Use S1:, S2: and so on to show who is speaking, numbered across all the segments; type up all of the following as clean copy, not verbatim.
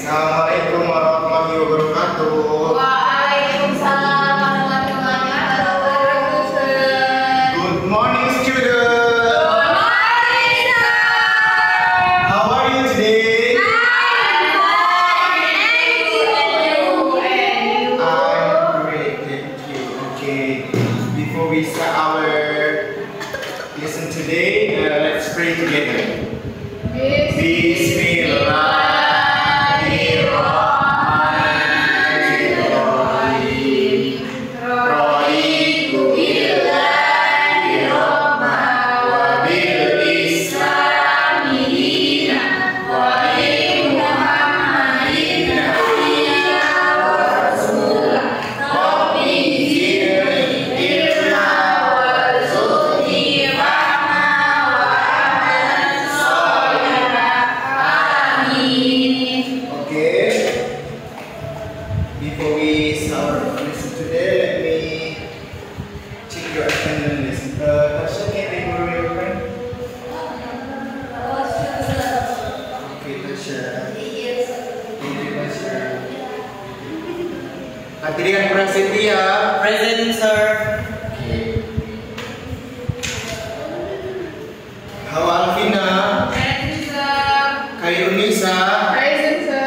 S1: Assalamualaikum warahmatullahi wabarakatuh.
S2: Waalaikumsalam warahmatullahi wabarakatuh.
S1: Good morning, students.
S2: Good morning, sir.
S1: How are you today?
S2: I'm fine. Thank you. And you?
S1: I'm great, thank you. Okay, before we start our lesson today, let's pray together. Before we start our lesson today, let me check your attendance. Tasha, can I borrow your pen? Okay, Tasha. Thank you, Tasha. Katrian Prasetya.
S3: Present, sir.
S1: Okay. Hawa Alvina.
S2: Present, sir.
S1: Kairunisa.
S2: Present, sir.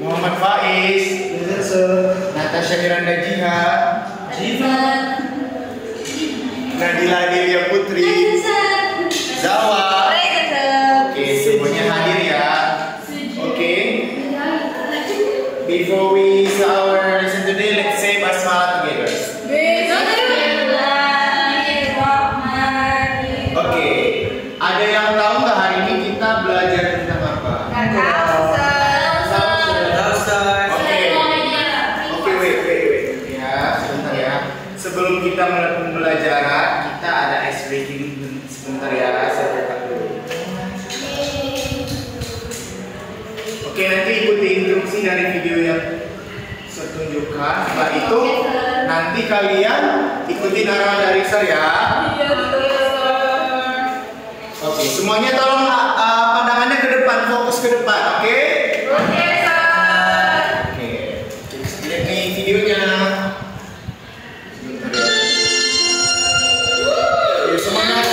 S1: Muhammad Faiz. Present, sir. Natasha Miranda Jihad.
S2: Present.
S1: Nadila Delia Putri. Zawa.
S2: Present, sir.
S1: Oke, semuanya hadir ya. Oke. Before we start our lesson today, let's say basmalah together. Oke. Ada yang tahu nggak hari ini kita belajar tentang apa?
S3: Tahu, sir.
S1: Oke. Oke, wait. Ya, sebentar ya. Sebelum kita mulai pembelajaran, kita ada ice breaking sebentar ya. Saya rekam dulu. Oke, nanti ikuti instruksi dari video yang saya tunjukkan. Setelah itu, nanti kalian ikutin arahan dari saya ya. Oke, semuanya tolong pandangannya ke depan, fokus ke depan, oke? Oke, lihat nih videonya. Sebentar ya. Ayo semangat.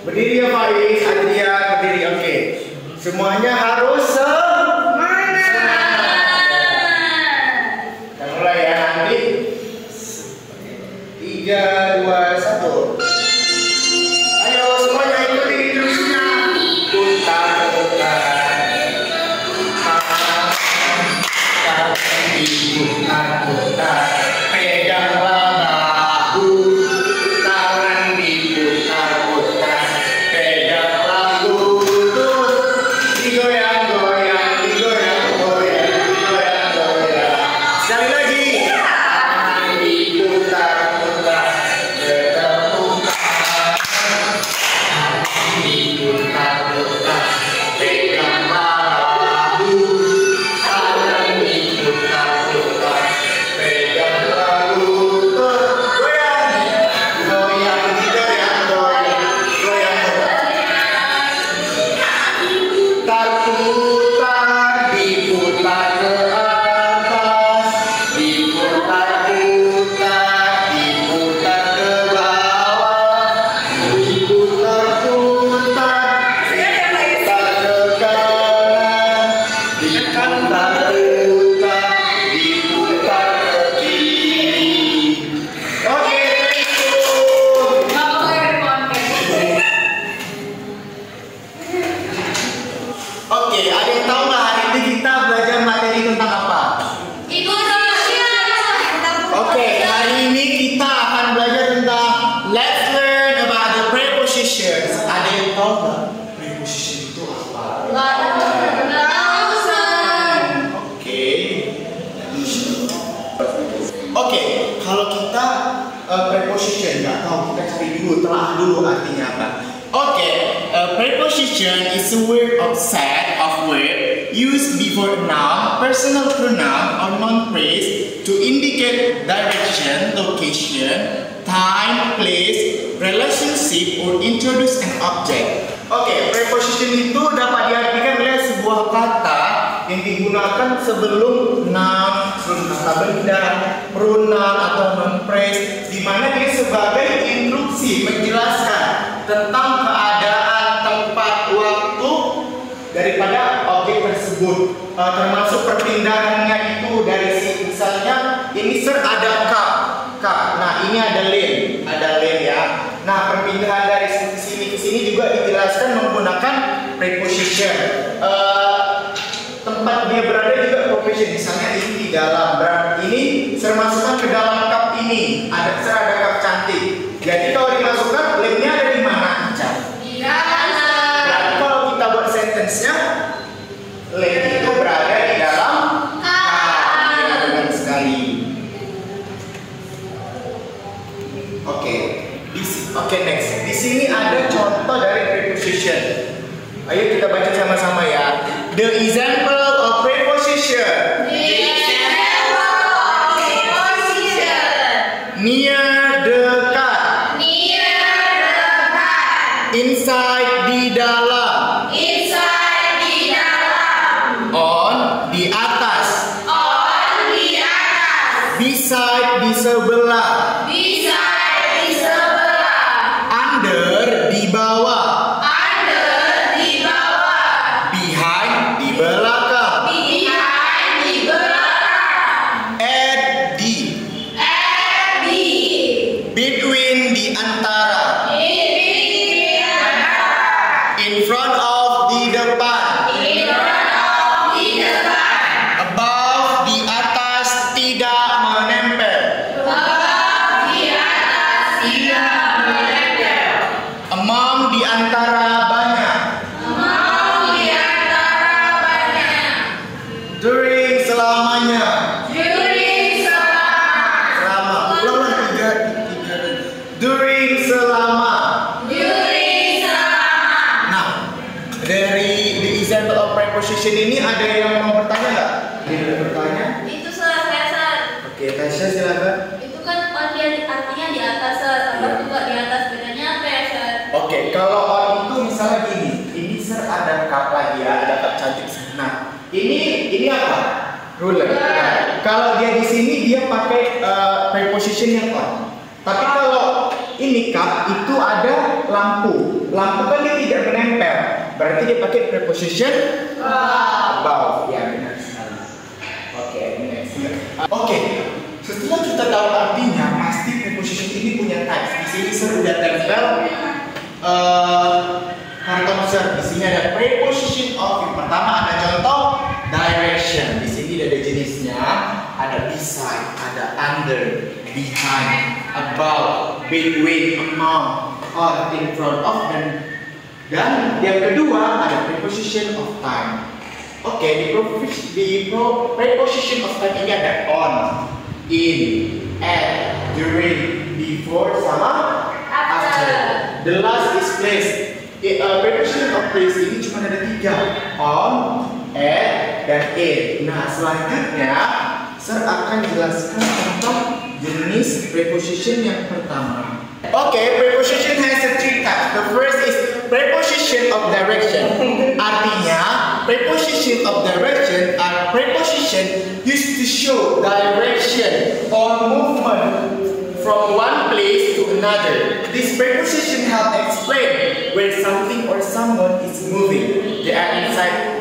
S1: Berdiri ya Faiz, Adrian, berdiri, oke. Semuanya harus semangat. Kita mulai ya nanti. 3, 2, 1. Ayo semuanya ikuti instruksinya. Putar. Putar. Peganglah bahu. Tangan diputar-putar. Peganglah lutut. Digoyang-goyang. Oke, ada yang tahu nggak hari ini kita belajar materi tentang apa?
S2: Itu sosial.
S1: Oke, hari ini kita akan belajar tentang let's learn about the prepositions. Ada yang tahu nggak preposition itu apa? Oke, kalau kita preposition nggak tahu, kita cari dulu, telah dulu artinya apa. Oke, preposition is a word of set of word used before a noun, personal pronoun, or noun phrase to indicate direction, location, time, place, relationship, or introduce an object. Oke, preposition itu dapat diartikan oleh sebuah kata yang digunakan sebelum noun, kata benda, pronoun atau noun phrase, di mana dia sebagai instruksi menjelaskan tentang keadaan, tempat, waktu daripada objek tersebut, termasuk perpindahannya itu dari misalnya ini sir ada cup. Nah ini ada lane ya. Nah perpindahan dari sini ke sini juga dijelaskan menggunakan preposition. Tempat dia berada juga preposition. Misalnya ini di dalam, berarti ini sir masukkan ke dalam cup ini. Ada cup cantik. Jadi kalau dimasukkan lane-nya ada di mana?
S2: Di dalam.
S1: Berarti kalau kita buat sentence-nya, lane itu berada di dalam cup. Ya, benar sekali. Oke, next. Di sini ada contoh dari preposition. Ayo kita baca sama-sama ya. The example of preposition. Near, dekat. Inside, di dalam. On, di atas. Beside, di sebelah. Under, di bawah. Behind, di belakang. At, di. Between, di antara. In front of, di depan. Above, di atas, tidak menempel. Among, di antara, banyak. During, selamanya. Selama. Ulang tiga. During, selama. Nah, dari the example of preposition ini ada yang mau bertanya nggak? Ada yang mau bertanya?
S2: Itu saya.
S1: Oke, Tasya silakan.
S2: Itu kan artinya di atas, tambah juga di atas, bedanya apa ya, Sir?
S1: Oke, kalau on itu misalnya gini, ini sir ada cup lagi ya, ada cup cantik. Nah, ini apa? Ruler. Nah, kalau dia di sini dia pakai preposition yang on. Tapi kalau ini cup itu ada lampu. Lampu kan dia tidak menempel. Berarti dia pakai preposition above. Ya benar sekali. Oke, next. Oke. Setelah kita tahu artinya, pasti preposition ini punya types. Di sini sir udah tempel kantong sir. Di sini ada preposition of. Yang pertama ada contoh direction. Di sini ada jenisnya. Ada beside, ada under, behind, above, between, among, on, in front of, dan yang kedua ada preposition of time. Oke, di preposition of time ini ada on, in, at, during, before, sama after. The last is place. Preposition of place ini cuma ada 3, on, at, dan in. Nah, selanjutnya Sir akan jelaskan tentang jenis preposition yang pertama. Okay, preposition has 3 types. The first is preposition of direction. Artinya, preposition of direction are preposition used to show direction or movement from one place to another. This preposition help explain where something or someone is moving. They are inside,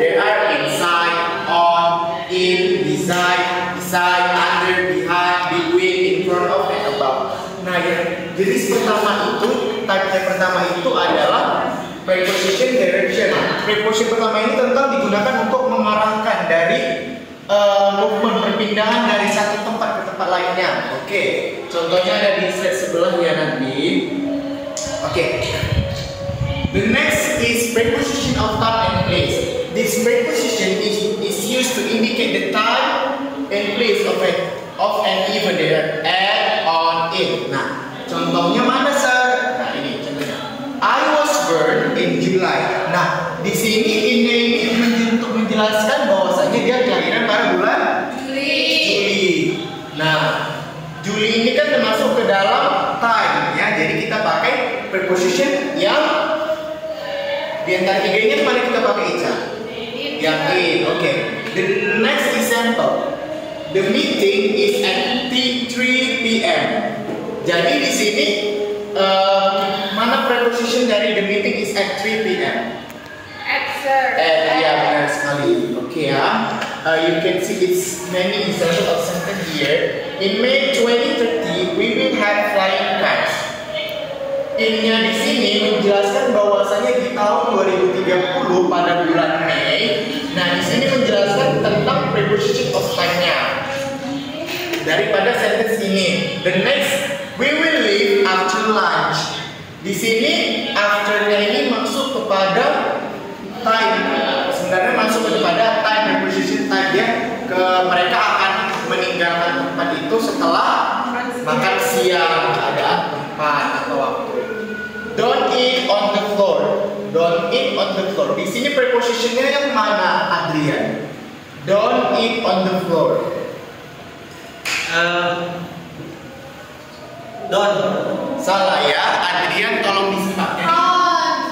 S1: on, in, beside, under, behind, between, in front of, and above. Nah, yang jenis pertama itu, type pertama itu adalah preposition direction. Preposition pertama ini tentang digunakan untuk mengarahkan dari movement perpindahan dari satu tempat ke tempat lainnya. Oke, contohnya ada di slide sebelah ya nanti. Oke. The next is preposition of time and place. This preposition is used to indicate the time and place of an event there at, on, in. Nah, contohnya mana sir? Nah ini contohnya. I was born in July. Nah, di sini ini untuk menjelaskan bahwasanya dia kelahiran pada bulan Juli. Nah, Juli ini kan termasuk ke dalam time ya. Jadi kita pakai preposition yang di antara tiga ini mana kita pakai Ica? Yang in. Oke. The next example. The meeting is at 3 p.m. Jadi di sini mana preposition dari the meeting is at 3 p.m. Ya benar sekali. Oke ya. You can see it's many examples of sentence here. In May 2030, we will have flying cars. In-nya di sini menjelaskan bahwasanya di tahun 2030 pada bulan Mei. Nah, di sini menjelaskan tentang preposition of time-nya. Daripada sentence ini. The next, we will leave after lunch. Di sini after-nya ini masuk kepada time. Sebenarnya masuk kepada time, preposition time ya. Mereka akan meninggalkan tempat itu setelah makan siang, ada tempat atau waktu. Don't eat on the floor. Don't eat on the floor. Di sini prepositionnya yang mana, Adrian? Don't eat on the floor.
S3: Don't.
S1: Salah ya, Adrian tolong disimak.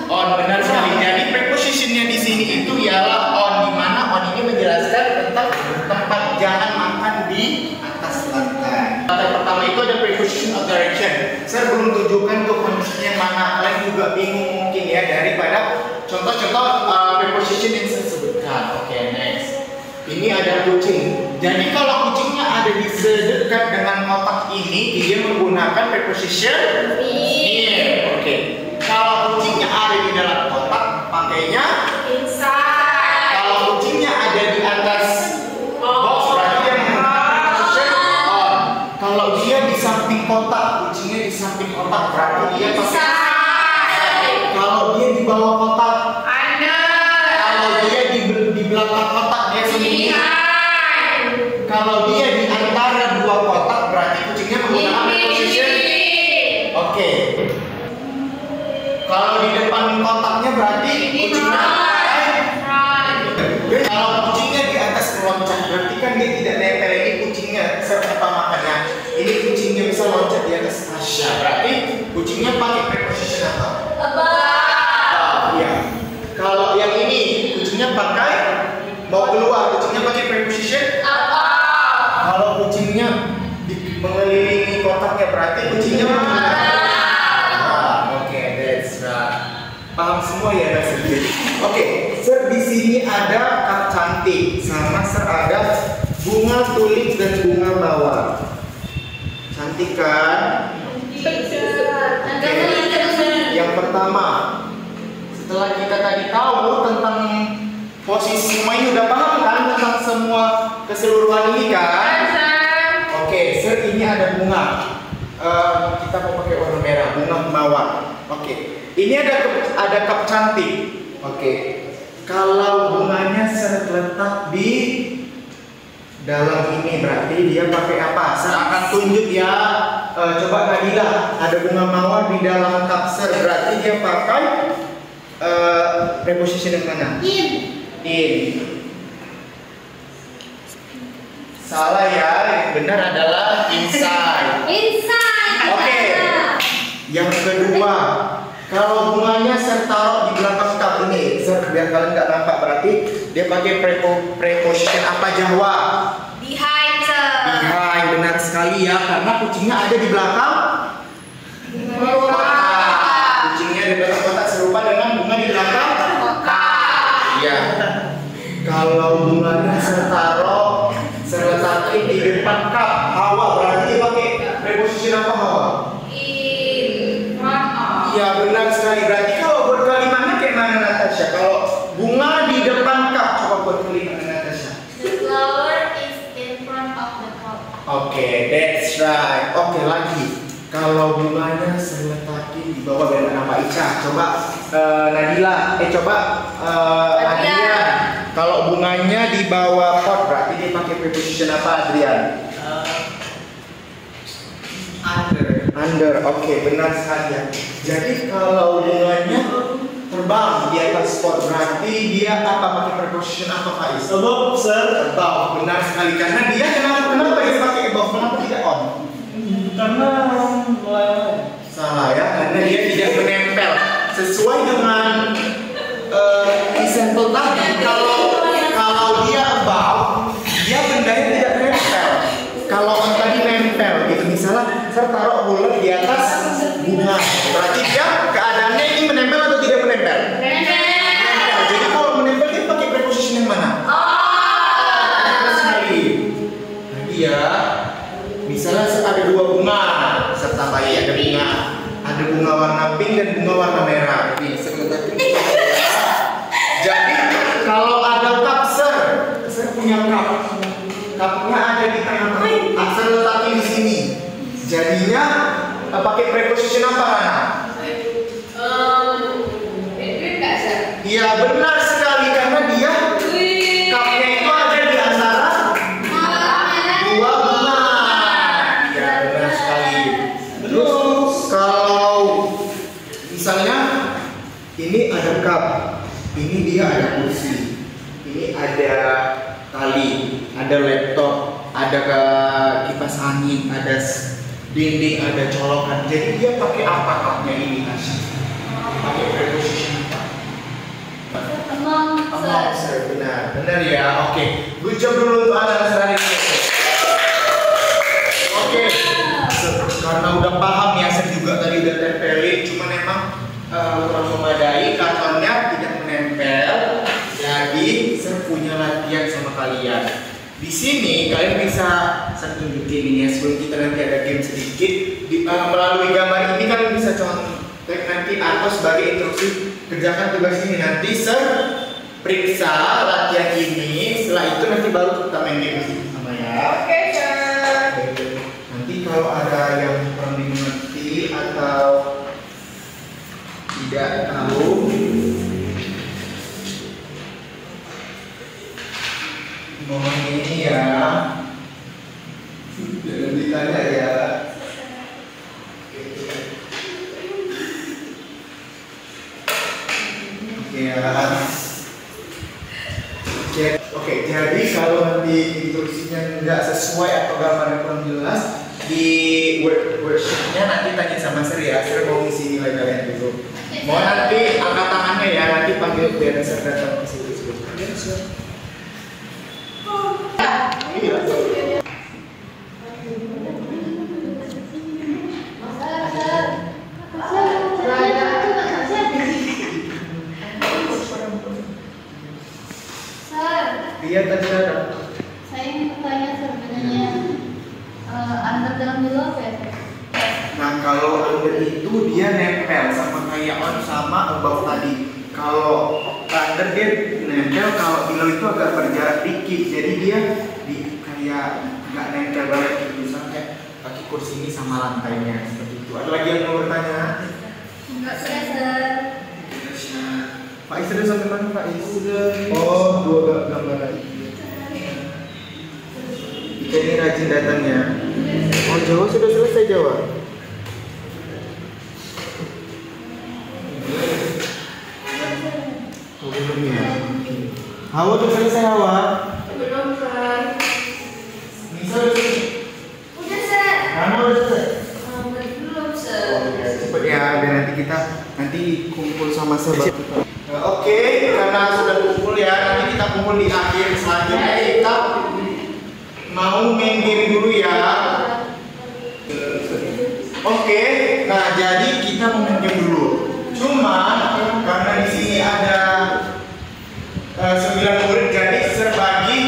S1: On, benar sekali. Jadi prepositionnya di sini itu ialah on, di mana on ini menjelaskan tentang tempat jangan makan di atas lantai. Lantai pertama itu ada preposition of direction. Saya belum tunjukkan untuk kondisinya mana, kalian juga bingung mungkin ya daripada contoh-contoh preposition yang saya sebutkan. Oke, next. Ini ada kucing. Jadi kalau kucingnya ada di sedekat dengan kotak ini, dia menggunakan preposition near. Oke. Kalau kucingnya ada di dalam kotak, pakainya inside. Kalau kucingnya ada di atas box, berarti dia menggunakan preposition on. Kalau dia di samping kotak, kucingnya di samping kotak, berarti dia pakai inside. Kalau dia di bawah kotak, kalau dia di belakang kotak, dia sembunyi. Kalau dia di antara dua kotak, berarti kucingnya menggunakan preposition. Oke. Kalau di depan kotaknya berarti kucingnya kalau kucingnya di atas meloncat, berarti kan dia tidak nempel. Ini kucingnya serta makannya. Ini kucingnya bisa loncat di atas Tasya. Berarti kucingnya pakai preposition apa? Above. Ya. Kalau yang ini kucingnya pakai mau keluar, kucingnya pakai preposition above. Kalau kucingnya mengelilingi kotaknya, berarti kucingnya menggunakan. Paham semua ya sendiri. Oke, sir di sini ada cup cantik, sama sir ada bunga tulip dan bunga mawar. Cantik kan? Oke. Yang pertama, setelah kita tadi tahu tentang posisi semua ini, udah paham kan tentang semua keseluruhan ini kan? Oke, sir ini ada bunga. Kita mau pakai warna merah, bunga mawar. Oke. Ini ada cup cantik. Oke. Kalau bunganya terletak di dalam ini, berarti dia pakai apa? Saya akan tunjuk ya. Coba Nadila, ada bunga mawar di dalam cup, berarti dia pakai preposition yang mana? In. Salah ya, yang benar adalah inside. Oke. Yang kedua, kalau bunganya saya taruh di belakang cup ini, biar kalian nggak nampak, berarti dia pakai preposition apa, Jawa?
S2: Behind, sir.
S1: Behind, benar sekali ya, karena kucingnya ada di belakang kotak. Kucingnya di belakang kotak serupa dengan bunga di belakang kotak. Iya. Kalau bunganya saya taruh, saya letakkan di depan cup, Hawa, berarti dia pakai preposition apa, Hawa? Iya benar sekali. Berarti kalau buat kalimatnya kayak buat kelima Natasha?
S2: The flower is in front of the cup.
S1: Oke, that's right. Oke, lagi. Kalau bunganya saya letakin di bawah biar nama Ica. Coba Nadila, coba Adrian. Kalau bunganya di bawah pot berarti dia pakai preposition apa, Adrian? Under. Oke, benar saja. Jadi kalau bunganya terbang di atas pot berarti dia apa, pakai preposition apa, Faiz?
S3: Above, sir.
S1: Above. Benar sekali, karena dia kenapa dia pakai above, kenapa tidak on?
S3: Karena
S1: Salah ya, karena dia tidak menempel. Sesuai dengan example tadi, kalau dia above, dia bendanya tidak nempel. Kalau on tadi nempel gitu, misalnya saya taruh bulat di atas bunga, berarti dia keadaannya ini menempel atau tidak menempel? Menempel. Jadi kalau menempel dia pakai preposition yang mana? Menempel sekali. Nah, dia misalnya ada dua bunga serta bayi, ada bunga warna pink dan bunga warna merah. Ini jadi kalau ada cup, saya punya cup. Cupnya ada di tengah-tengah. Saya letakkan di sini. Jadinya pakai preposition apa, Rana? Iya, benar sekali, karena dia cupnya itu ada di antara dua bunga. Ya, benar sekali. Terus kalau misalnya ini ada cup, ini dia ada kursi, ini ada tali, ada laptop, ada kipas angin, ada dinding, ada colokan. Jadi dia pakai apa cupnya ini, Tasya? Pakai preposition apa?
S2: Among,
S1: Sir. Benar ya. Oke, good job dulu untuk anak hari ini. Oke, karena udah paham ya, saya juga tadi udah tempelin, cuman emang kurang memadai, kartonnya tidak menempel. Jadi saya punya latihan sama kalian. Di sini kalian bisa saya tunjukin ini ya, sebelum kita nanti ada game sedikit. Melalui gambar ini kalian bisa contek nanti atau sebagai instruksi kerjakan tugas ini. Nanti periksa latihan ini, setelah itu nanti baru kita main game sama ya.
S2: Oke, sir.
S1: Nanti kalau ada yang kurang dimengerti atau tidak tahu, mohon ini ya, jangan ditanya ya. Oke ya. Oke, jadi kalau nanti instruksinya nggak sesuai atau gambarnya kurang jelas, di worksheetnya nanti tanya sama Sir ya. Sir mau ngisi nilai kalian dulu. Mau nanti angkat tangannya ya, nanti panggil biar Sir datang ke situ sebelum. Iya. Iya tadi ada.
S2: Saya ingin bertanya sebenarnya under dalam dulu apa ya?
S1: Nah kalau under itu dia nempel sama kayak on sama above tadi. Kalau under dia nempel, kalau below itu agak berjarak dikit. Jadi dia kayak nggak nempel banget gitu. Misalnya kayak kaki kursi ini sama lantainya seperti itu. Ada lagi yang mau bertanya?
S2: Enggak, sir.
S1: Pak Is sudah sampai mana Pak Is? Oh, dua gambar lagi. Ika ini rajin datangnya. Oh, Jawa sudah selesai Jawa. Oh, belum ya. Hawa sudah selesai Hawa.
S2: Belum, sir.
S1: Nisa sudah selesai.
S2: Udah, sir.
S1: Rano sudah selesai.
S2: Belum, sir.
S1: Oh, ya, cepet ya, biar nanti kita kumpul sama sebab. Oke, karena sudah kumpul ya, nanti kita kumpul di akhir. Selanjutnya kita mau main game dulu ya. Oke, nah jadi kita mau main game dulu. Cuma karena di sini ada 9 murid, jadi terbagi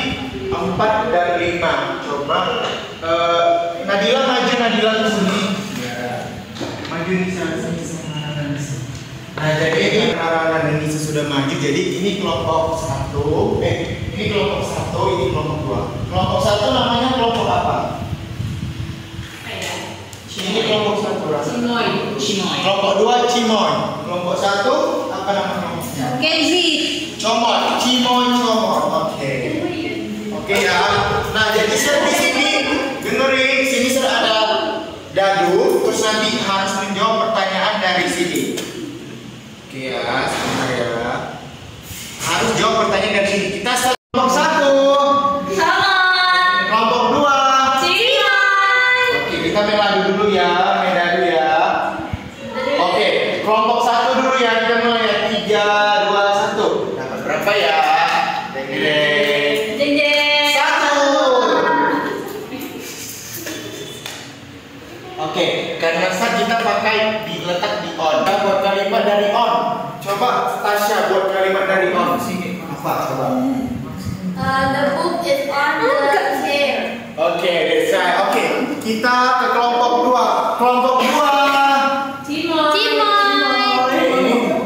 S1: 4 dan 5. Coba Nadila maju, Nadila ke sini. Ya. Maju di sana sini sama Nisa. Nah jadi ini karena Nisa sudah maju, jadi ini kelompok 1. Ini kelompok 1, ini kelompok 2. Kelompok 1 namanya kelompok apa? Ini kelompok 1 rasanya.
S2: Cimoy.
S1: Kelompok 2 Cimoy. Kelompok 1 apa nama kelompoknya?
S2: Kenzi.
S1: Comot, Cimoy, Comot. Oke. Oke ya. Nah, jadi saya di sini dengerin, sini saya ada dadu, terus nanti harus menjawab pertanyaan dari sini. Oke ya, sebentar ya. Harus jawab pertanyaan dari sini. Kita kelompok 1. Kelompok 2. Oke, kita main lagu dulu ya, main dadu ya. Oke, kelompok 1 dulu ya, kita mulai ya. 3, 2, 1. Dapat berapa ya?
S2: Jeng jeng.
S1: 1. Oke, karena saat kita pakai diletak di on. Kita buat kalimat dari on. Coba Tasya buat kalimat dari on. Sini apa? Coba.
S2: The book is on the chair.
S1: Oke, that's right. Oke, kita ke kelompok 2. Kelompok 2.
S2: Cimoy.
S1: Oke,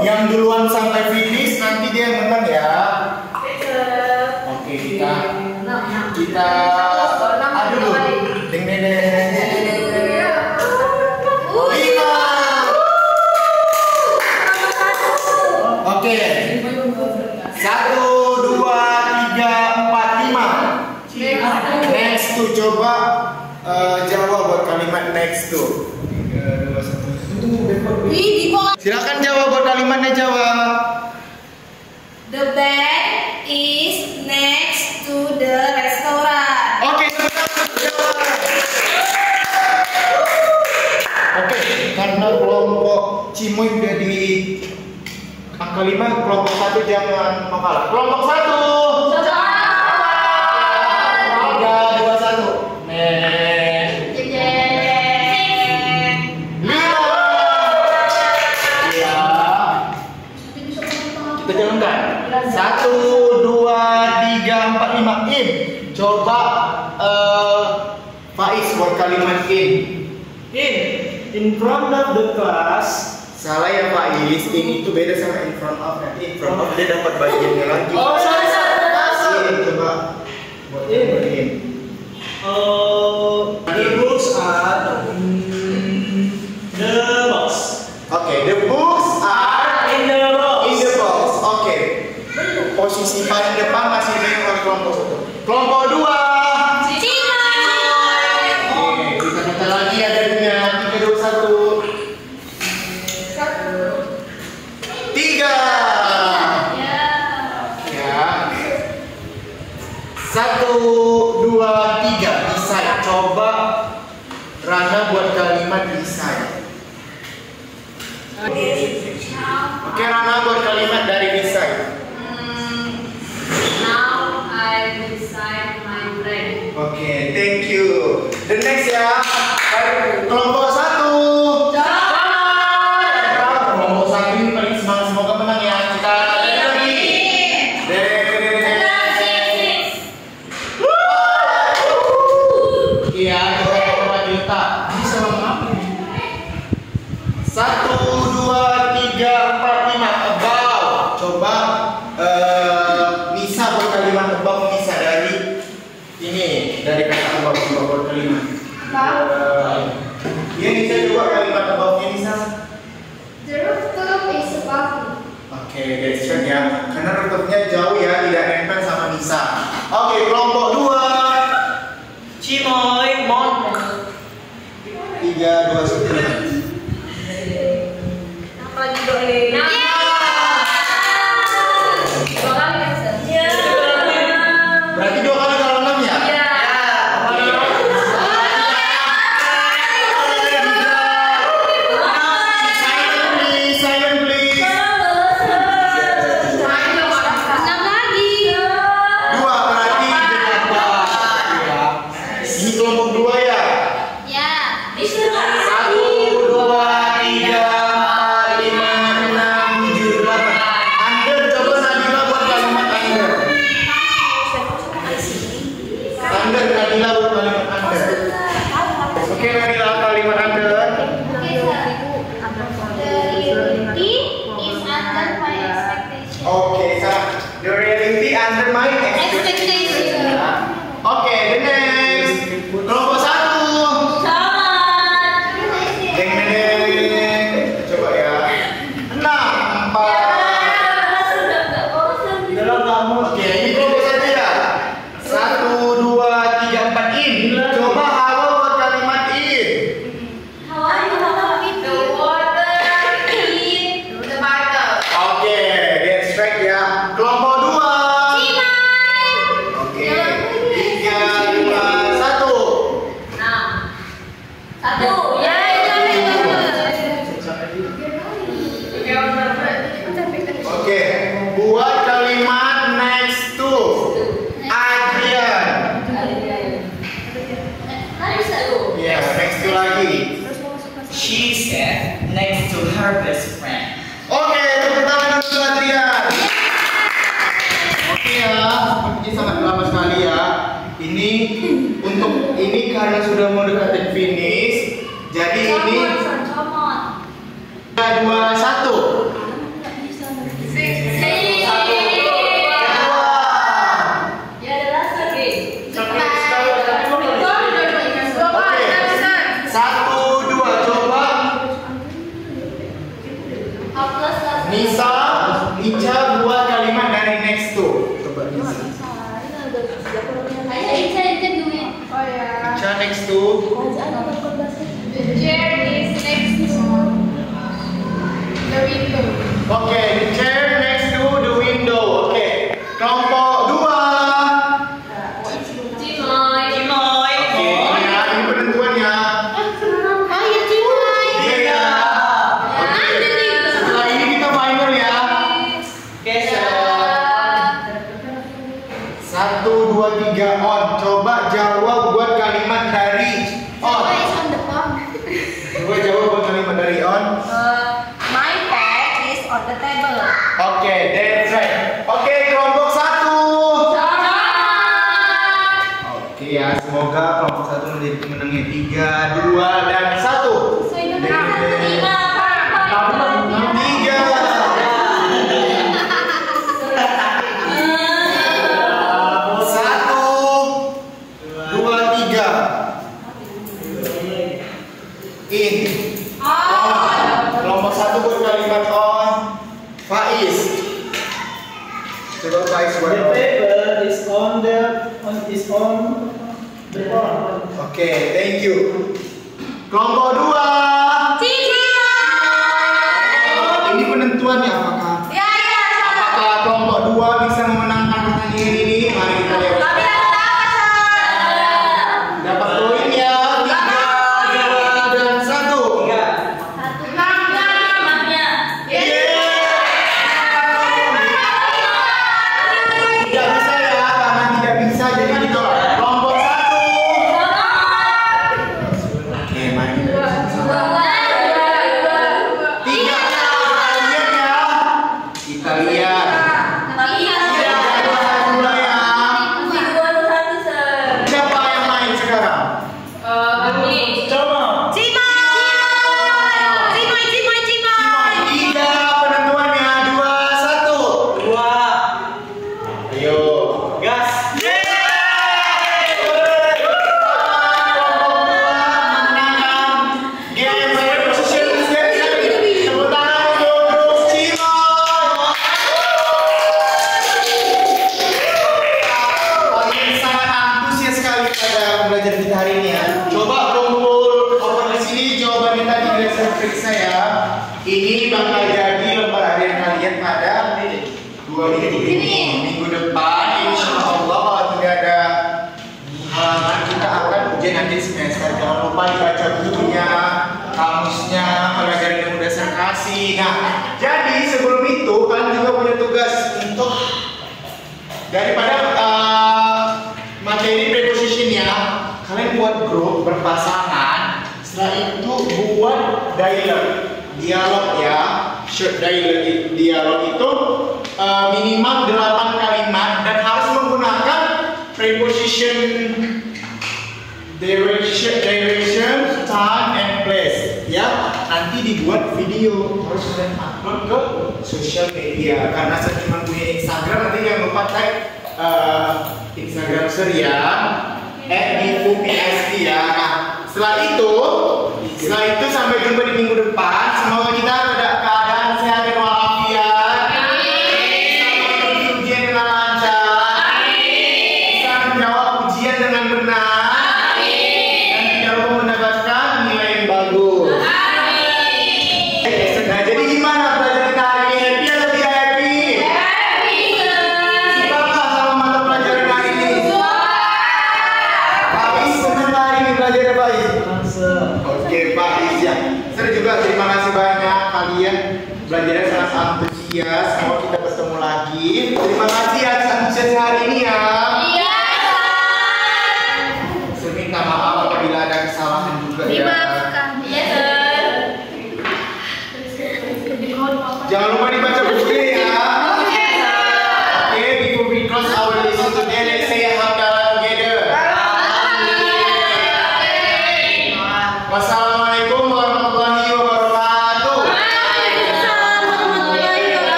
S1: yang duluan sampai finish nanti dia yang menang ya. Oke, kita aduh dulu. Deng deng deng. 5. Oke. 1, 2, 3, 4, 5. Next to coba jawab buat kalimat next to. 3, 2, 1. Silakan jawab buat kalimatnya jawab.
S2: The bank is next to the restaurant.
S1: Oke, jawab. Oke, karena kelompok Cimoy udah di angka 5, kelompok 1 jangan mengalah. Kelompok 1. 3, 2, 1. Next.
S2: Jeng jeng.
S1: 5. Ya. Kita jalankan. 1, 2, 3, 4, 5. In. Coba Faiz buat kalimat in.
S3: In front of the class.
S1: Salah ya Faiz. In itu beda sama in front of. In front of dia dapat bagiannya lagi.
S3: Oh, salah.
S1: In, coba buat kalimat in.
S3: The books are in the box.
S1: Oke, the books are
S3: In the box.
S1: in the box. Oke. Posisi paling depan masih dengan oleh kelompok 1. Kelompok 2. Oke, kita minta lagi adanya. 3, 2, 1. 3. Ya. 1, 2, 3. Decide. Coba Rana buat kalimat decide. Oke, Rana buat kalimat dari decide.
S2: Now I decide my brain.
S1: Oke, thank you. The next ya. Kelompok 1. Kelompok 1 ini paling semangat, semoga menang ya. Kita lagi. Iya, kita coba diletak. Ini sama apa nih? 1, 2, 3, 4, 5. About. Coba Nisa buat kalimat about Nisa dari ini, dari kata about coba buat kalimat. Iya Nisa, coba kalimat about Nisa.
S2: The rooftop is above me.
S1: Oke, guys, cek ya. Karena rooftopnya jauh ya, tidak nempel sama Nisa. Oke, kelompok 2.
S3: Cimoy Mon.
S1: 3, 2, 1.
S2: Apa lagi boleh?
S1: Berarti 2 kali kalau 6 ya? Silent please. under my expectation. Oke, the next. Kelompok 1. Deng deng deng. Coba ya. 6, 4.
S3: Dalam kamu.
S1: Oke, ini kelompok 1 ya. 1, 2, 3, 4 in. Coba halo buat kalimat in. Oke, get straight ya. Kelompok 2. Oke. 3, 2, 1. Oke, buat kalimat next to Adrian. Ya, next to lagi.
S4: She sat next to her best friend.
S1: Oke, tepuk tangan untuk Adrian. Oke ya, ini sangat lama sekali ya. Ini untuk ini karena sudah mau dekat finish. Jadi ini 3, 2, 1. Nisa, Ica buat kalimat dari next to. Coba Nisa. Ica next to. Oke, the chair next to the window. Oke, kelompok 2. Oke, ya, ini penentuannya. Iya. Oke, setelah ini kita final ya. 1, 2, 3 on. Coba jawab buat kalimat dari on. Coba jawab buat kalimat dari on.
S2: My pet is on the table.
S1: Oke, that's right. Oke, kelompok 1. Oke ya, semoga kelompok 1 menjadi pemenangnya 3, 2, dan 1. 3. In. Kelompok 1 buat kalimat on. Faiz. Coba Faiz buat
S3: The
S1: on.
S3: paper is on the board.
S1: Oke, thank you. Kelompok 2. Ini penentuannya apakah? Apakah kelompok 2 bisa memenangkan pertandingan ini? Mari kita lihat. Dapat poin ya. 3, 2, dan 1. Tidak bisa ya, karena tidak bisa jadi ditolak. Kelompok 1. Oke, mari kita bersama. 3. Kita lihat ya. Siapa yang main sekarang?
S3: Coba.
S1: 3, penentuannya 2, 1.
S3: 2.
S1: Ayo.
S3: Gas.
S1: Belajar kita hari ini ya. Coba kumpul open di sini jawaban yang tadi sudah saya periksa ya. Ini bakal jadi lembar harian kalian pada 2 minggu ini. Minggu depan insya Allah kalau tidak ada halangan kita akan ujian nanti semester. Jangan lupa dibaca bukunya, kamusnya, pelajaran yang udah saya kasih. Nah, jadi sebelum itu kalian juga punya tugas untuk daripada materi prepositionnya, kalian buat grup berpasangan. Setelah itu buat dialog ya. Short dialog itu minimal 8 kalimat dan harus menggunakan preposition, direction, time, and place. Ya, nanti dibuat video terus kalian upload ke sosial media. Karena saya cuma punya Instagram, nanti jangan lupa tag Instagram Surya @divu_psd ya. Nah, setelah itu sampai jumpa di minggu depan. Semoga kita ada keadaan sehat dan walafiat. Bisa ujian dengan lancar. Bisa menjawab ujian dengan benar. Dan tidak lupa mendapatkan nilai yang bagus. Nah, jadi gimana belajar kita hari ini? Happy atau tidak happy? Suka nggak sama mata pelajaran hari ini? Pak Is senang hari ini belajar Pak Is? Oke Pak Is ya. Saya juga terima kasih banyak kalian belajarnya sangat antusias. Semoga kita bertemu lagi. Terima kasih atas antusias hari ini ya. Saya minta maaf apabila ada kesalahan juga ya. Jangan lupa dibaca bukunya ya. Okay, before we close our lesson today, let's say hamdalah together. Wassalamualaikum.